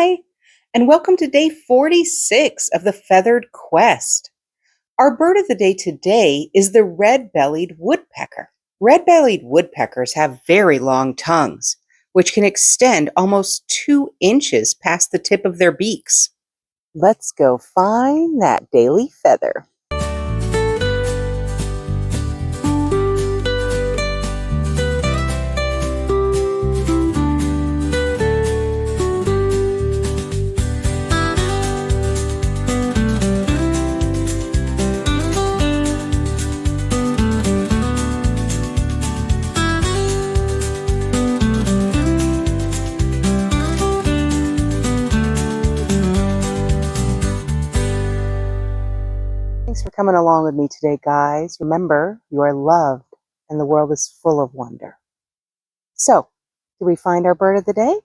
Hi, and welcome to day 46 of the Feathered Quest. Our bird of the day today is the red-bellied woodpecker. Red-bellied woodpeckers have very long tongues, which can extend almost 2 inches past the tip of their beaks. Let's go find that daily feather. Thanks for coming along with me today, guys. Remember, you are loved and the world is full of wonder. So, did we find our bird of the day?